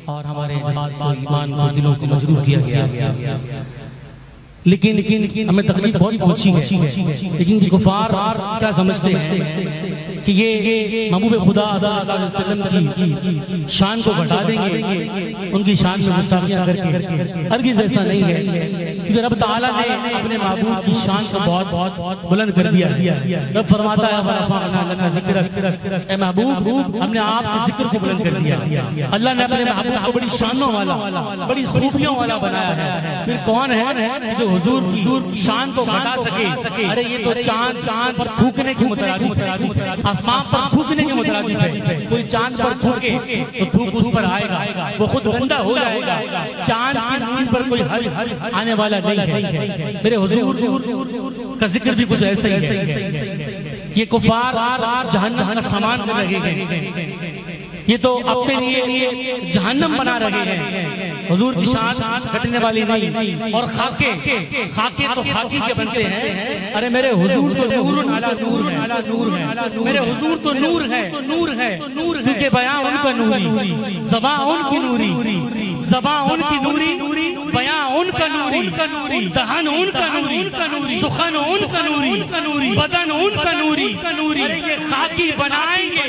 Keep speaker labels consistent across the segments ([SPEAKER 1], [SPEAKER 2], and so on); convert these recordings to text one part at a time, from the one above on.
[SPEAKER 1] اور ہمارے جماعت کو ایمان کو دلوں کو مجروح کیا گیا. لیکن ہمیں تکلیف بہت پہنچی ہے. لیکن یہ کفار کیا سمجھتے ہیں کہ یہ محبوب خدا صلی اللہ علیہ وسلم کی شان کو گھٹا دیں گے, ان کی شان میں گستاخیاں کر کے. ہرگز ایسا نہیں ہے, کیونکہ رب تعالیٰ نے اپنے محبوب کی شان کو بہت بلند کر دیا. رب فرماتا ہے اے محبوب ہم نے آپ کے ذکر کو بلند کر دیا. اللہ نے اپنے محبوب کو بڑی شانوں والا, بڑی خوبیوں والا بنایا ہے. پھر کون ہے جو حضور کی شان کو گھٹا سکے؟ ارے یہ تو چاند پر تھوکنے کی مترادف ہے, آسمان پر تھوکنے کی مترادف ہے. کوئی چاند پر تھوکے تو تھوک اس پر آئے گا, وہ خود گندہ ہو جائے گا. چاند کی نور پر کوئی حج آنے والا نہیں ہے. میرے حضور کا ذکر بھی کچھ ایسا ہی ہے. یہ کفار جہنم کا سامان کر رہے ہیں, یہ تو اپنے لیے جہنم بنا رہے ہیں. حضور کی شان گھٹنے والی نہیں. اور خاکے تو خاکی کے بنتے ہیں. ارے میرے حضور تو نور علی نور ہے. میرے حضور تو نور ہے, کیونکہ بیان ان کا نوری, زبان ان کی نوری, زبان ان کی نوری, بیان ان کا نوری, دہن ان کا نوری, سخن ان کا نوری, بدن ان کا نوری. ارے یہ خاکی بنائیں گے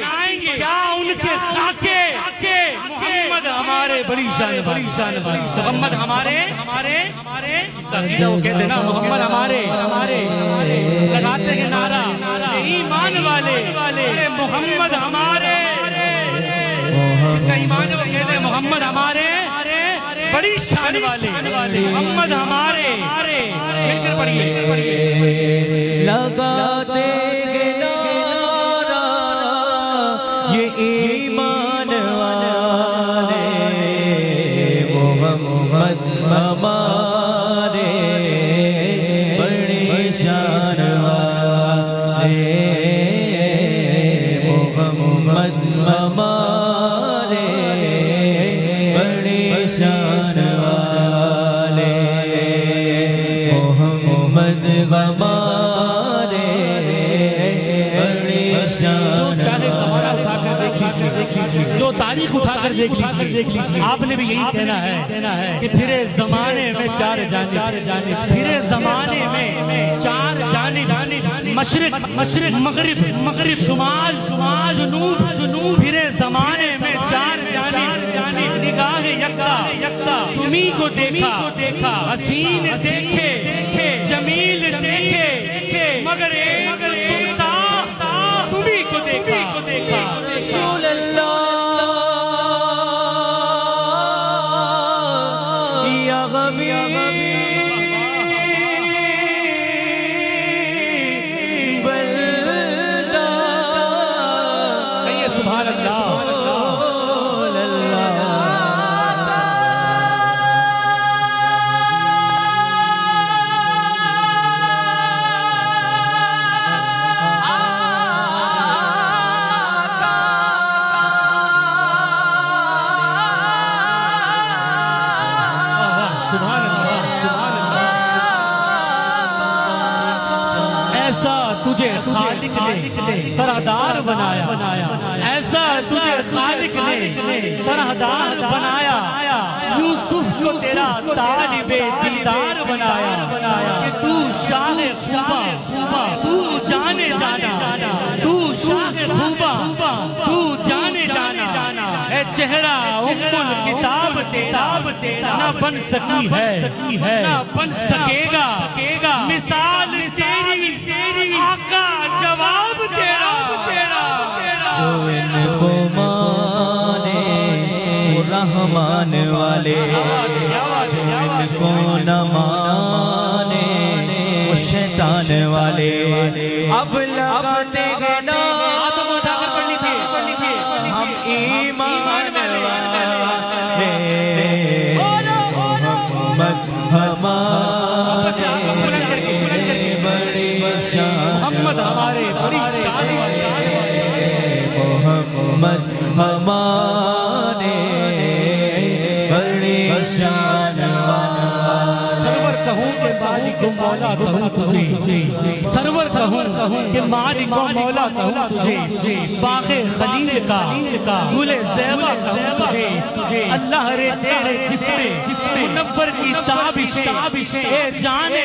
[SPEAKER 1] کیا ان کے خاکے؟ محمد ہمارے بڑی شان, محمد ہمارے اس کا عقیدہ وہ کہتے ہیں نا, محمد ہمارے لگاتے ہیں نعرہ ایمان والے, محمد ہمارے, اس کا ایمان وہ کہتے ہیں محمد ہمارے بڑی شان والے, محمد ہمارے. مل کر پڑھیے.
[SPEAKER 2] لگاتے ہیں نعرہ یہ ایمان والے, محمد ہمارے بڑی شان والے, محمد ہمارے بڑی شان والے, محمد ہمارے بڑی شان.
[SPEAKER 1] جو تاریخ اٹھا کر دیکھ لیجئے, آپ نے بھی یہی کہنا ہے کہ پھرے زمانے میں چار جانب, پھرے زمانے میں چار جانب, مشرق مغرب, شمال جنوب, پھرے زمانے میں چار جانب, نگاہ یکتا تمہیں کو دیکھا, حسین دیکھے, جمیل دیکھے, مگر ایک تم سا تمہیں کو دیکھا.
[SPEAKER 2] رسول اللہ یا حبیب اللہ,
[SPEAKER 1] کہیے سبحان اللہ. ایسا تجھے خالق نے طرحدار بنایا, ایسا تجھے خالق نے طرحدار بنایا. یوسف کو تیرا طالب دیدار بنایا, کہ تو شاہ خوبا, تو جانے جانا, تو شاہ خوبا, تو جانے جانا. اے چہرہ ام الکتاب تیرا نہ بن سکی ہے, نہ بن سکے گا. مثال تیری, آقا جواب تیرا.
[SPEAKER 2] جو ان کو مانے رحمان والے, جو ان کو نہ مانے شیطان والے, اب لگاتے ہیں نعرہ ہم ایمان والے, محمد ہمارے بڑی شان,
[SPEAKER 1] محمد ہمارے بڑی شان,
[SPEAKER 2] محمد ہمارے بڑی شان.
[SPEAKER 1] سرور کہوں کہ مالک مولا کہوں تجھے, سرور کہوں کہوں کہ مالک و مولا کہوں تجھے باغ خلیل کا گل زیبا کہوں تجھے اللہ رے تیرے جسم منور کی تابشیں اے جانے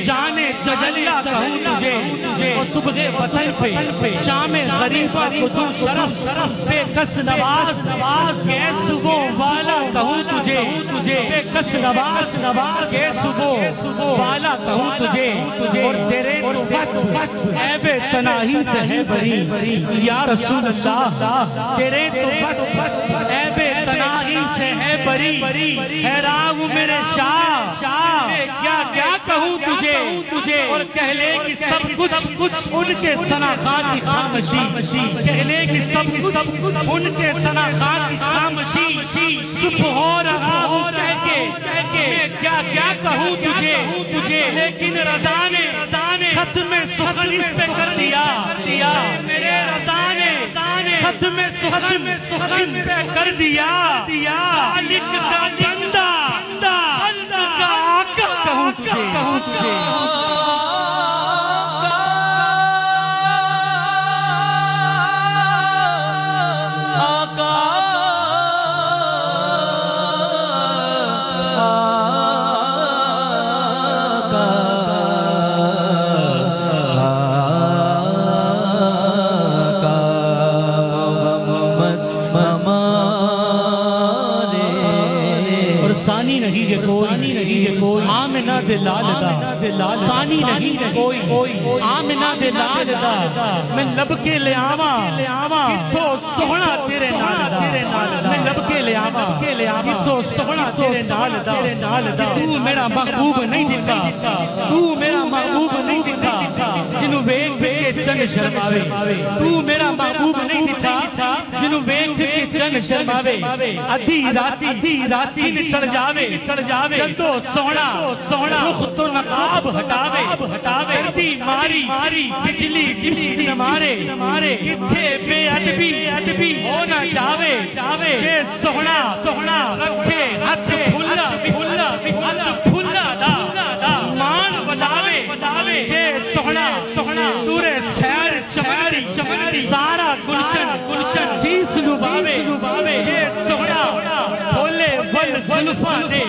[SPEAKER 1] جانے تجلیہ کہوں تجھے اور صبح وطن پہ شام غریبہ کو دو شرف بے کس نواز کے صبح والا کہوں تجھے بے کس نواز کے صبح والا کہوں تجھے اور تیرے تو بس عیب تناہی سے ہے بری یا رسول اللہ تیرے تو بس عیب تناہی سے ہے بری حیران میرے شاہ کیا کہوں تجھے اور کہہ لے کہ سب کچھ ان کے ثناخان کی خامشی کہہ لے کہ سب کچھ ان کے ثناخان کی خامشی چپ ہو رہا ہوں کہہ کے کیا کہوں تجھے لیکن رضا نے ختم سخن اس پہ کر دیا میرے رضا نے ختم سخن اس پہ کر دیا خالق کا بندہ خلق کا آقا کہوں تجھے ثانی نہیں ہے کوئی آمنہ دلال دا ثانی نہیں ہے کوئی آمنہ دلال دا میں لب کے لے آواں کتھو سونا تیرے نال دا میں لب کے لے آواں کتھو سونا تیرے نال دا تو میرا محبوب نہیں دکھا تو میرا محبوب نہیں دکھا جنہوں ویکھ کے چن شرماوے تو میرا محبوب نہیں دکھا جنہوں ویکھ کے چن شرماوے ادھی راتی چڑھ جاوے جدو سونا رخ تو نقاب ہٹاوے کردی ماری بجلی عشق نہ مارے کتھے بے ادبی ہو نہ جاوے جے سونا رکھے ہاتھ پھلا دا مان وداوے جے سونا دورے سیر چماری سارا گلشن سیس لباوے جے سونا کھولے زلفاں دے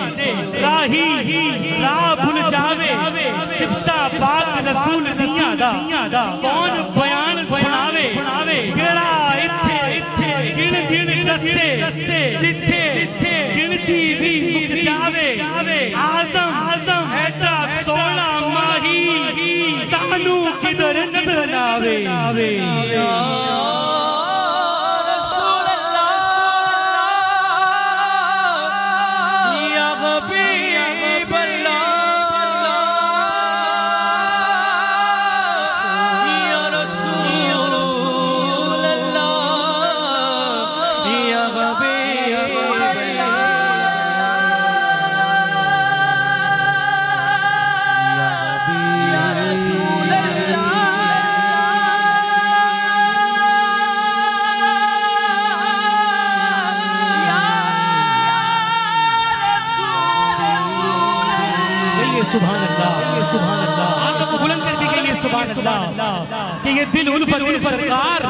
[SPEAKER 1] راہ بھول جاوے صفتہ بات رسول دیا دا کون بیان سناوے گڑا اتھے گن دستے جتھے گنتی بھی مک جاوے آزم ایسا سونا ماہی تانو کدھر نظر آوے سبحان اللہ آقا کو بلند کر دی گئی سبحان اللہ کہ یہ دل الفت سرکار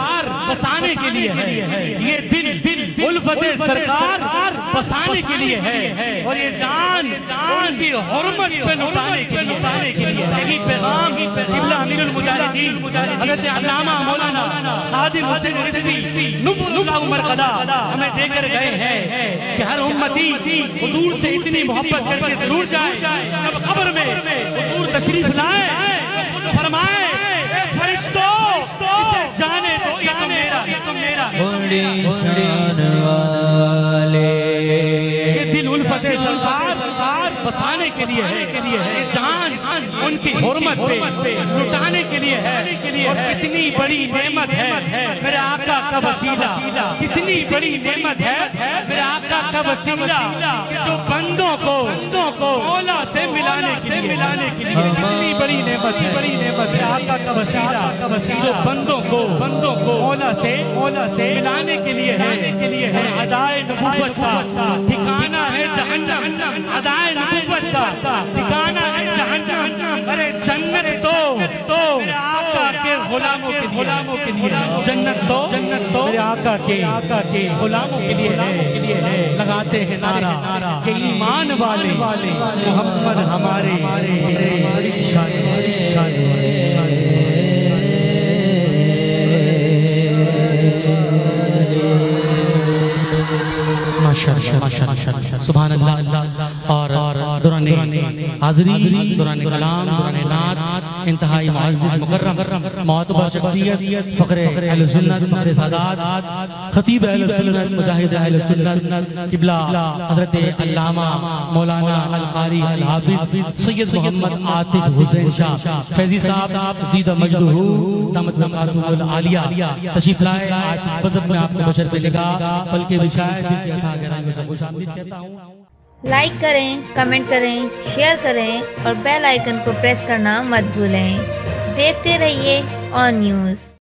[SPEAKER 1] بسانے کے لیے ہے یہ دل الفت سرکار بسانے کے لیے ہے اور یہ جان ان کی حرمت پہ لٹانے کے لیے یہی پیغام قبلہ امیر المجاہدین حضرت علامہ مولانا خادم حسین رضوی نور اللہ مرقدہ ہمیں دے کر گئے ہیں کہ ہر امتی حضور سے اتنی محبت کر کے ضرور جائے جب قبر میں حضور تشریف لائے خود فرمائے اے فرشتوں اسے جانے دو یہ تو میرا
[SPEAKER 2] بڑی شان والے
[SPEAKER 1] یہ دل الفت سرکار بسانے کے لیے ہے یہ جان ان کی حرمت پہ لٹانے کے لیے ہے اور کتنی بڑی نعمت ہے میرے آقا کا وسیلہ کتنی بڑی نعمت ہے میرے آقا کا وسیلہ کہ جو بندوں کو مولا سے ملانے کے لیے کتنی بڑی نعمت ہے میرے آقا کا وسیلہ جو بندوں کو مولا سے ملانے کے لیے ہے ادائے نبوت کا ٹھکانہ ہے جہنم ادائے نبوت کا ٹھکانہ ہے جہنم جہنم ارے جنت تو میرے آقا کے غلاموں کے لیے ہے، جنت تو میرے آقا کے غلاموں کے لیے ہے، لگاتے ہیں نعرہ کہ ایمان والے محمد ہمارے بڑی شان سبحان اللہ۔ اور دوران حاضری، دوران کلام، دوران نعت انتہائی معزز مکرم معتبر شخصیت، فخر اہل سنت، فخر سادات، خطیب اہل سنت، مجاہد اہل سنت، قبلہ حضرت علامہ مولانا القاری الحافظ سید محمد عاطف حسین شاہ فیضی صاحب زیدہ مجدہ دامت برکاتہ العالیہ تشریف لائے۔ آج اس بزم میں آپ کو بشرف نگاہ پلکیں بچھائے، دل کی عطا گہرائی میں سب خوش آمدید کہتا ہوں۔
[SPEAKER 3] لائک کریں، کمنٹ کریں، شیئر کریں اور بیل آئیکن کو پریس کرنا مت بھولیں۔ دیکھتے رہیے آن نیوز۔